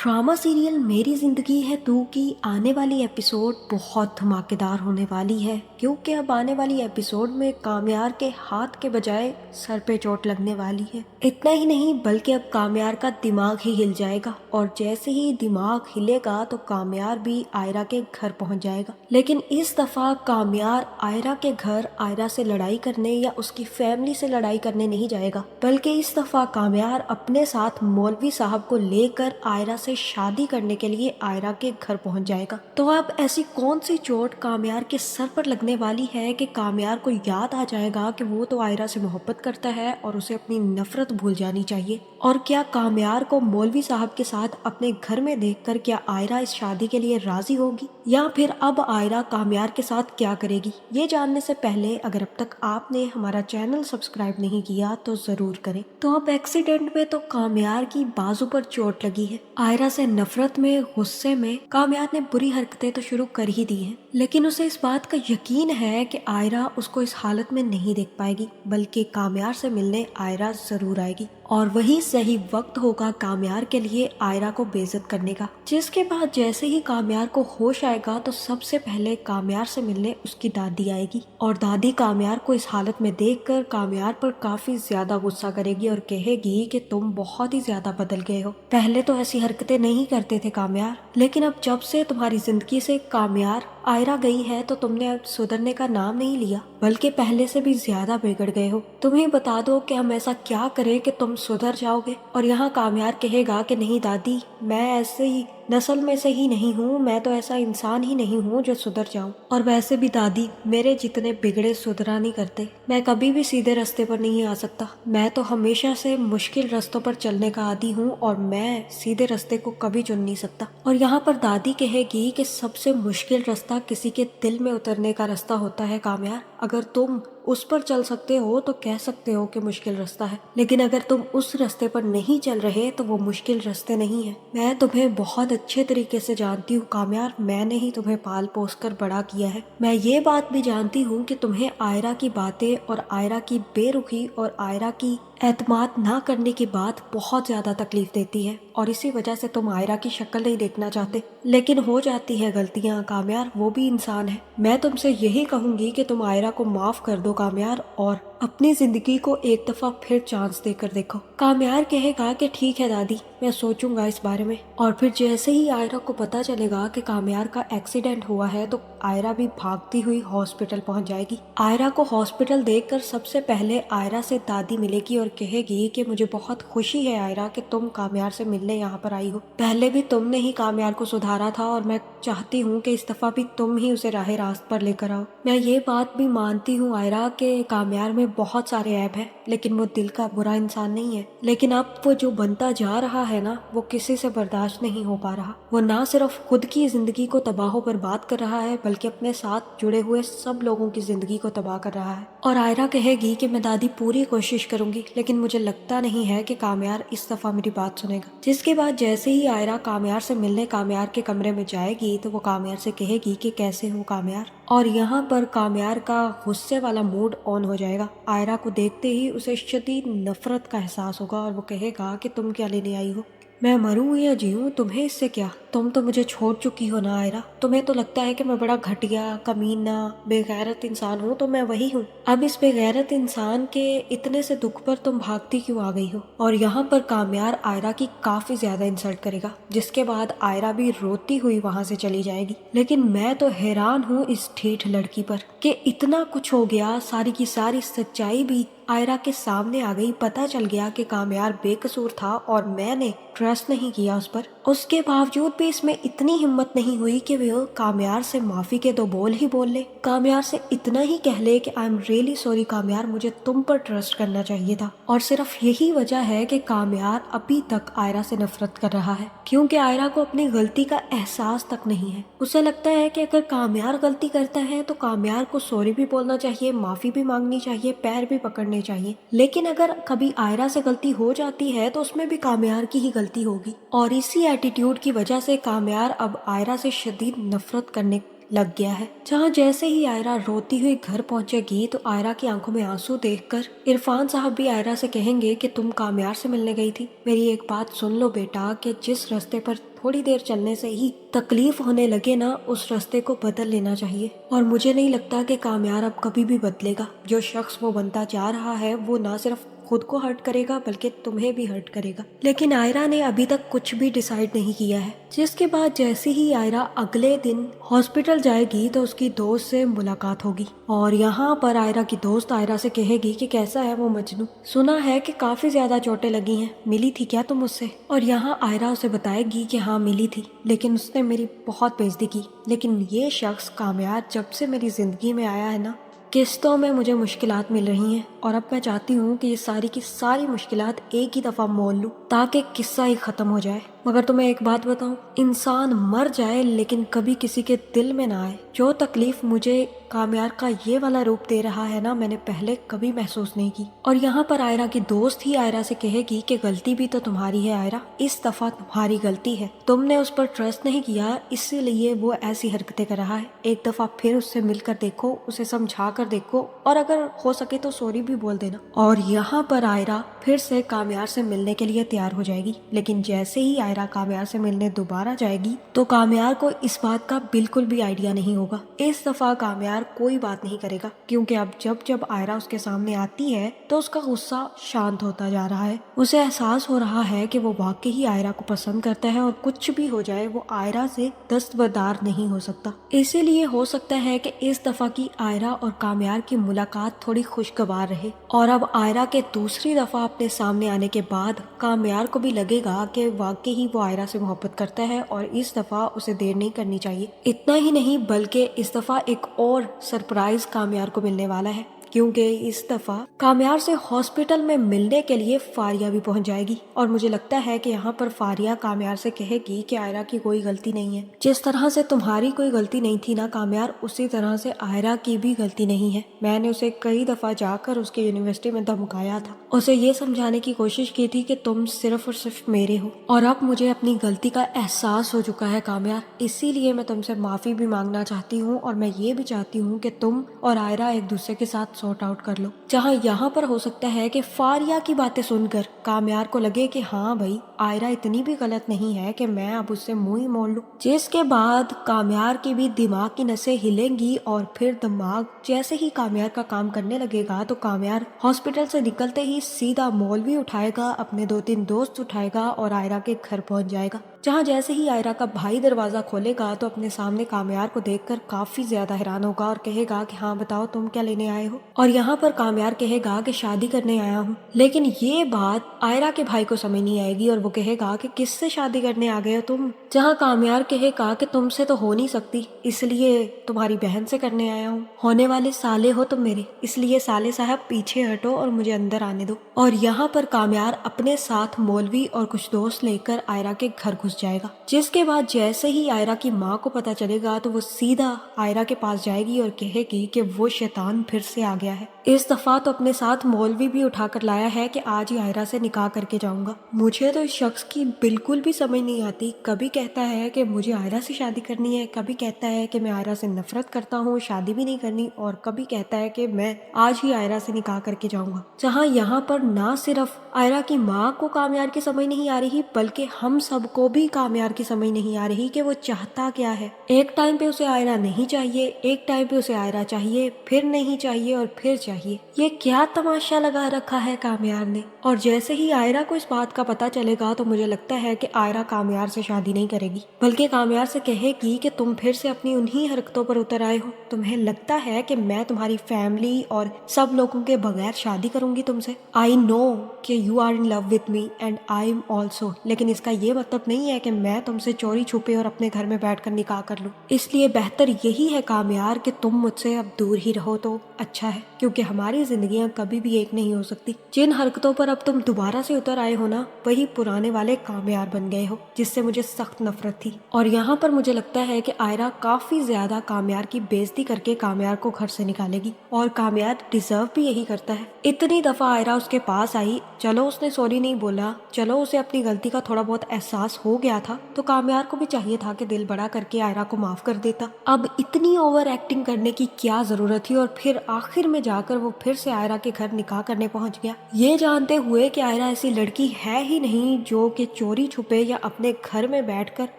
Drama serial मेरी ज़िंदगी है तू की आने वाली एपिसोड बहुत धमाकेदार होने वाली है, क्योंकि अब आने वाली एपिसोड में कामयार के हाथ के बजाय सर पे चोट लगने वाली है। इतना ही नहीं बल्कि अब कामयार का दिमाग ही हिल जाएगा, और जैसे ही दिमाग हिलेगा तो कामयार भी आयरा के घर पहुंच जाएगा। लेकिन इस दफा कामयार आयरा के घर आयरा से लड़ाई करने या उसकी फैमिली से लड़ाई करने नहीं जाएगा, बल्कि इस दफा कामयार अपने साथ मौलवी साहब को लेकर आयरा से शादी करने के लिए आयरा के घर पहुंच जाएगा। तो अब ऐसी कौन सी चोट कामयार के सर पर लगने वाली है कि कामयार को याद आ जाएगा कि वो तो आयरा से मोहब्बत करता है और उसे अपनी नफरत भूल जानी चाहिए। और क्या कामयार को मौलवी साहब के साथ अपने घर में देखकर क्या आयरा इस शादी के लिए राजी होगी, या फिर अब आयरा कामयार के साथ क्या करेगी? ये जानने से पहले अगर अब तक आपने हमारा चैनल सब्सक्राइब नहीं किया तो जरूर करें। तो अब एक्सीडेंट में तो कामयार की बाजू पर चोट लगी है। आयरा से नफरत में गुस्से में कामयार ने बुरी हरकतें तो शुरू कर ही दी हैं, लेकिन उसे इस बात का यकीन है कि आयरा उसको इस हालत में नहीं देख पाएगी, बल्कि कामयार से मिलने आयरा जरूर आएगी और वही सही वक्त होगा कामयार के लिए आयरा को बेइज्जत करने का। जिसके बाद जैसे ही कामयार को होश आएगा तो सबसे पहले कामयार से मिलने उसकी दादी आएगी, और दादी कामयार को इस हालत में देखकर कामयार पर काफी ज्यादा गुस्सा करेगी और कहेगी कि तुम बहुत ही ज्यादा बदल गए हो। पहले तो ऐसी हरकतें नहीं करते थे कामयार, लेकिन अब जब से तुम्हारी जिंदगी से कामयार आयरा गई है तो तुमने अब सुधरने का नाम नहीं लिया, बल्कि पहले से भी ज्यादा बिगड़ गए हो। तुम्हें बता दो कि हम ऐसा क्या करें कि तुम सुधर जाओगे। और यहाँ कामयार कहेगा कि नहीं दादी, मैं ऐसे ही नस्ल में से ही नहीं हूँ, मैं तो ऐसा इंसान ही नहीं हूँ जो सुधर जाऊँ। और वैसे भी दादी, मेरे जितने बिगड़े सुधरा नहीं करते, मैं कभी भी सीधे रास्ते पर नहीं आ सकता। मैं तो हमेशा से मुश्किल रास्तों पर चलने का आदी हूँ और मैं सीधे रास्ते को कभी चुन नहीं सकता। और यहाँ पर दादी कहेगी कि सबसे मुश्किल रास्ता किसी के दिल में उतरने का रास्ता होता है कामयार। अगर तुम उस पर चल सकते हो तो कह सकते हो कि मुश्किल रास्ता है, लेकिन अगर तुम उस रास्ते पर नहीं चल रहे तो वो मुश्किल रास्ते नहीं है। मैं तुम्हें बहुत अच्छे तरीके से जानती हूँ कामयार, मैंने ही तुम्हें पाल पोस कर बड़ा किया है। मैं ये बात भी जानती हूँ कि तुम्हें आयरा की बातें और आयरा की बेरुखी और आयरा की एतमाद ना करने की बात बहुत ज्यादा तकलीफ देती है, और इसी वजह से तुम आयरा की शक्ल नहीं देखना चाहते। लेकिन हो जाती है गलतियां कामयार, वो भी इंसान है। मैं तुमसे यही कहूंगी कि तुम आयरा को माफ कर दो कामयार, और अपनी जिंदगी को एक दफा फिर चांस देकर देखो। कामयार कहेगा कि ठीक है दादी, मैं सोचूंगा इस बारे में। और फिर जैसे ही आयरा को पता चलेगा कि कामयार का एक्सीडेंट हुआ है तो आयरा भी भागती हुई हॉस्पिटल पहुंच जाएगी। आयरा को हॉस्पिटल देखकर सबसे पहले आयरा से दादी मिलेगी और कहेगी कि मुझे बहुत खुशी है आयरा कि तुम कामयार से मिलने यहाँ पर आई हो। पहले भी तुमने ही कामयार को सुधारा था और मैं चाहती हूँ कि इस दफा भी तुम ही उसे राह रास्त पर लेकर आओ। मैं ये बात भी मानती हूँ आयरा कि कामयार में बहुत सारे ऐब हैं, लेकिन वो दिल का बुरा इंसान नहीं है। लेकिन अब वो जो बनता जा रहा है ना, वो किसी से बर्दाश्त नहीं हो पा रहा। वो ना सिर्फ खुद की जिंदगी को तबाह बर्बाद कर रहा है, बल्कि अपने साथ जुड़े हुए सब लोगों की जिंदगी को तबाह कर रहा है। और आयरा कहेगी कि मैं दादी पूरी कोशिश करूंगी, लेकिन मुझे लगता नहीं है कि कामयार इस दफा मेरी बात सुनेगा। जिसके बाद जैसे ही आयरा कामयार से मिलने कामयार के कमरे में जाएगी तो वो कामयार से कहेगी कि कैसे हो कामयार। और यहाँ पर कामयार का गुस्से वाला मूड ऑन हो जाएगा। आयरा को देखते ही उसे शदीद नफरत का एहसास होगा और वो कहेगा कि तुम क्या लेने आई हो? मैं मरूं या जीऊं, तुम्हें इससे क्या? तुम तो मुझे छोड़ चुकी हो ना आयरा। तुम्हें तो लगता है कि मैं बड़ा घटिया, कमीना, बेगैरत इंसान हूँ, तो मैं वही हूँ। अब इस बेगैरत इंसान के इतने से दुख पर तुम भागती क्यों आ गई हो? और यहाँ पर कामयार आयरा की काफी ज्यादा इंसल्ट करेगा, जिसके बाद आयरा भी रोती हुई वहाँ से चली जाएगी। लेकिन मैं तो हैरान हूँ इस ठेठ लड़की पर कि इतना कुछ हो गया, सारी की सारी सच्चाई भी आयरा के सामने आ गई। पता चल गया कि कामयार बेकसूर था और मैंने ट्रस्ट नहीं किया उस पर। उसके बावजूद भी इसमें इतनी हिम्मत नहीं हुई कि वो कामयार से माफी के दो बोल ही बोल ले। कामयार से इतना ही कह ले कि आई एम रियली सॉरी कामयार, मुझे तुम पर ट्रस्ट करना चाहिए था। और सिर्फ यही वजह है कि कामयार अभी तक आयरा से नफरत कर रहा है, क्योंकि आयरा को अपनी गलती का एहसास तक नहीं है। उसे लगता है कि अगर कामयार गलती करता है तो कामयार को सॉरी भी बोलना चाहिए, माफी भी मांगनी चाहिए, पैर भी पकड़ने चाहिए। लेकिन अगर कभी आयरा से गलती हो जाती है तो उसमें भी कामयार की ही गलती होगी। और इसी एटीट्यूड की वजह से कामयार अब आयरा से शदीद नफरत करने लग गया है। जहाँ जैसे ही आयरा रोती हुई घर पहुंचेगी तो आयरा की आंखों में आंसू देखकर इरफान साहब भी आयरा से कहेंगे कि तुम कामयार से मिलने गई थी। मेरी एक बात सुन लो बेटा, कि जिस रास्ते पर थोड़ी देर चलने से ही तकलीफ होने लगे ना, उस रास्ते को बदल लेना चाहिए। और मुझे नहीं लगता कि कामयार अब कभी भी बदलेगा। जो शख्स वो बनता जा रहा है वो ना सिर्फ खुद को हर्ट करेगा बल्कि तुम्हें भी हर्ट करेगा। लेकिन आयरा ने अभी तक कुछ भी डिसाइड नहीं किया है। जिसके बाद जैसे ही आयरा अगले दिन हॉस्पिटल जाएगी तो उसकी दोस्त से मुलाकात होगी और यहाँ पर आयरा की दोस्त आयरा से कहेगी कि कैसा है वो मजनू, सुना है कि काफी ज्यादा चोटें लगी हैं, मिली थी क्या तुम उससे? और यहाँ आयरा उसे बताएगी कि हाँ मिली थी, लेकिन उसने मेरी बहुत बेइज्जती की। लेकिन ये शख्स कामयार जब से मेरी जिंदगी में आया है ना, किस्तों में मुझे मुश्किलात मिल रही हैं और अब मैं चाहती हूँ कि ये सारी की सारी मुश्किलात एक ही दफ़ा मोल लूँ ताकि किस्सा ही ख़त्म हो जाए। मगर तुम्हें एक बात बताऊँ, इंसान मर जाए लेकिन कभी किसी के दिल में ना आए। जो तकलीफ मुझे कामयार का ये वाला रूप दे रहा है ना, मैंने पहले कभी महसूस नहीं की। और यहाँ पर आयरा की दोस्त ही आयरा से कहेगी कि गलती भी तो तुम्हारी है आयरा, इस दफ़ा तुम्हारी गलती है, तुमने उस पर ट्रस्ट नहीं किया इसीलिए वो ऐसी हरकतें कर रहा है। एक दफ़ा फिर उससे मिलकर देखो, उसे समझा कर देखो और अगर हो सके तो सॉरी भी बोल देना। और यहाँ पर आयरा फिर से कामयार से मिलने के लिए तैयार हो जाएगी। लेकिन जैसे ही आयरा कामयार से मिलने दोबारा जाएगी तो कामयार को इस बात का बिल्कुल भी आइडिया नहीं होगा। इस दफा कामयार कोई बात नहीं करेगा क्योंकि अब जब जब आयरा उसके सामने आती है तो उसका गुस्सा शांत होता जा रहा है। उसे एहसास हो रहा है कि वो वाकई ही आयरा को पसंद करता है और कुछ भी हो जाए वो आयरा से दस्तबरदार नहीं हो सकता। इसीलिए हो सकता है कि इस दफा की आयरा और कामयार की मुलाकात थोड़ी खुशगवार रहे। और अब आयरा के दूसरी दफा अपने सामने आने के बाद कामयार को भी लगेगा कि वाकई ही वो आयरा से मोहब्बत करता है और इस दफा उसे देर नहीं करनी चाहिए। इतना ही नहीं बल्कि इस दफा एक और सरप्राइज कामयार को मिलने वाला है क्योंकि इस दफा कामयार से हॉस्पिटल में मिलने के लिए फारिया भी पहुंच जाएगी। और मुझे लगता है कि यहाँ पर फारिया कामयार से कहेगी कि आयरा की कोई गलती नहीं है। जिस तरह से तुम्हारी कोई गलती नहीं थी ना कामयार, उसी तरह से आयरा की भी गलती नहीं है। मैंने उसे कई दफा जाकर उसके यूनिवर्सिटी में धमकाया था, उसे ये समझाने की कोशिश की थी कि तुम सिर्फ और सिर्फ मेरे हो और अब मुझे अपनी गलती का एहसास हो चुका है कामयार, इसीलिए मैं तुमसे माफी भी मांगना चाहती हूँ और मैं ये भी चाहती हूँ कि तुम और आयरा एक दूसरे के साथ सॉर्ट आउट कर लो। जहाँ यहाँ पर हो सकता है कि फारिया की बातें सुनकर कामयार को लगे कि हाँ भाई आयरा इतनी भी गलत नहीं है कि मैं अब उससे मुंह ही मोड़ लूं। जिसके बाद कामयार की भी दिमाग की नसें हिलेंगी और फिर दिमाग जैसे ही कामयार का काम करने लगेगा तो कामयार हॉस्पिटल से निकलते ही सीधा मौलवी उठाएगा, अपने 2-3 दोस्त उठाएगा और आयरा के घर पहुंच जाएगा। जहाँ जैसे ही आयरा का भाई दरवाजा खोलेगा तो अपने सामने कामयार को देखकर काफी ज्यादा हैरान होगा और कहेगा कि हाँ बताओ तुम क्या लेने आए हो। और यहाँ पर कामयार कहेगा कि शादी करने आया हूँ। लेकिन ये बात आयरा के भाई को समझ नहीं आएगी और वो कहेगा कि किससे शादी करने आ गए हो तुम। जहाँ कामयार कहेगा कि तुमसे तो हो नहीं सकती इसलिए तुम्हारी बहन से करने आया हूँ, होने वाले साले हो तुम मेरे, इसलिए साले साहब पीछे हटो और मुझे अंदर आने दो। और यहाँ पर कामयार अपने साथ मौलवी और कुछ दोस्त लेकर आयरा के घर घुस जाएगा। जिसके बाद जैसे ही आयरा की माँ को पता चलेगा तो वो सीधा आयरा के पास जाएगी और कहेगी कि वो शैतान फिर से आ गया है। इस दफा तो अपने साथ मौलवी भी उठाकर लाया है कि आज ही आयरा से निकाह करके जाऊंगा। मुझे तो इस शख्स की बिल्कुल भी समझ नहीं आती, कभी कहता है कि मुझे आयरा से शादी करनी है, कभी कहता है कि मैं आयरा से नफरत करता हूँ, शादी भी नहीं करनी, और कभी कहता है कि मैं आज ही आयरा से निकाह करके जाऊंगा। जहाँ यहाँ पर ना सिर्फ आयरा की माँ को कामयार की समझ नहीं आ रही बल्कि हम सबको भी कामयार की समझ नहीं आ रही कि वो चाहता क्या है। एक टाइम पे उसे आयरा नहीं चाहिए, एक टाइम पे उसे आयरा चाहिए, फिर नहीं चाहिए और फिर चाहिए। ये क्या तमाशा लगा रखा है कामयार ने। और जैसे ही आयरा को इस बात का पता चलेगा तो मुझे लगता है कि आयरा कामयार से शादी नहीं करेगी बल्कि कामयार से कहेगी कि तुम फिर से अपनी उन्हीं हरकतों पर उतर आए हो। तुम्हें लगता है कि मैं तुम्हारी फैमिली और सब लोगों के बगैर शादी करूंगी तुमसे। आई नो कि you are in love with me and I am also, लेकिन इसका ये मतलब नहीं है कि मैं तुमसे चोरी छुपे और अपने घर में बैठकर निकाह कर लूं। इसलिए बेहतर यही है कामयार कि तुम मुझसे अब दूर ही रहो तो अच्छा है, क्योंकि हमारी जिंदगियां कभी भी एक नहीं हो सकती। जिन हरकतों पर अब तुम दोबारा से उतर आए हो ना, वही पुराने वाले कामयार बन गए हो जिससे मुझे सख्त नफरत थी। और यहाँ पर मुझे लगता है कि आयरा काफी ज्यादा कामयार की बेइज्जती करके कामयार को घर से निकालेगी और कामयार डिजर्व भी यही करता है। इतनी दफा आयरा उसके पास आई, चलो उसने सॉरी नहीं बोला, चलो उसे अपनी गलती का थोड़ा बहुत एहसास हो गया था तो कामयार को भी चाहिए था कि दिल बड़ा करके आयरा को माफ कर देता। अब इतनी ओवर एक्टिंग करने की क्या जरूरत थी, और फिर आखिर में जाकर वो फिर से आयरा के घर निकाह करने पहुंच गया, ये जानते हुए कि आयरा ऐसी लड़की है ही नहीं जो कि चोरी छुपे या अपने घर में बैठकर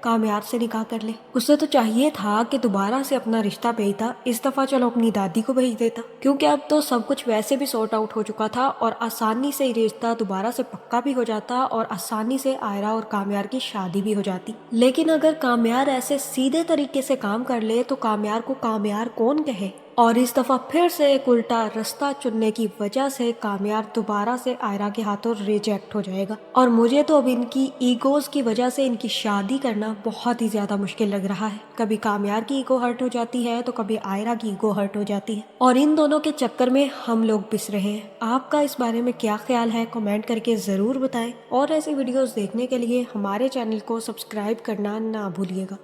कामयार से निकाह कर ले। उसे तो चाहिए था कि दोबारा से अपना रिश्ता भेजता, इस दफा चलो अपनी दादी को भेज देता, क्योंकि अब तो सब कुछ वैसे भी सॉर्ट आउट हो चुका था और आसानी से रिश्ता दोबारा से पक्का भी हो जाता और आसानी से आयरा और कामयार की शादी भी हो जाती। लेकिन अगर कामयार ऐसे सीधे तरीके से काम कर ले तो कामयार को कामयार कौन कहे, और इस दफा फिर से एक उल्टा रास्ता चुनने की वजह से कामयार दोबारा से आयरा के हाथों रिजेक्ट हो जाएगा। और मुझे तो अब इनकी ईगोज की वजह से इनकी शादी करना बहुत ही ज्यादा मुश्किल लग रहा है। कभी कामयार की ईगो हर्ट हो जाती है तो कभी आयरा की ईगो हर्ट हो जाती है, और इन दोनों के चक्कर में हम लोग पिस रहे हैं। आपका इस बारे में क्या ख्याल है, कमेंट करके जरूर बताएं, और ऐसी वीडियोस देखने के लिए हमारे चैनल को सब्सक्राइब करना ना भूलिएगा।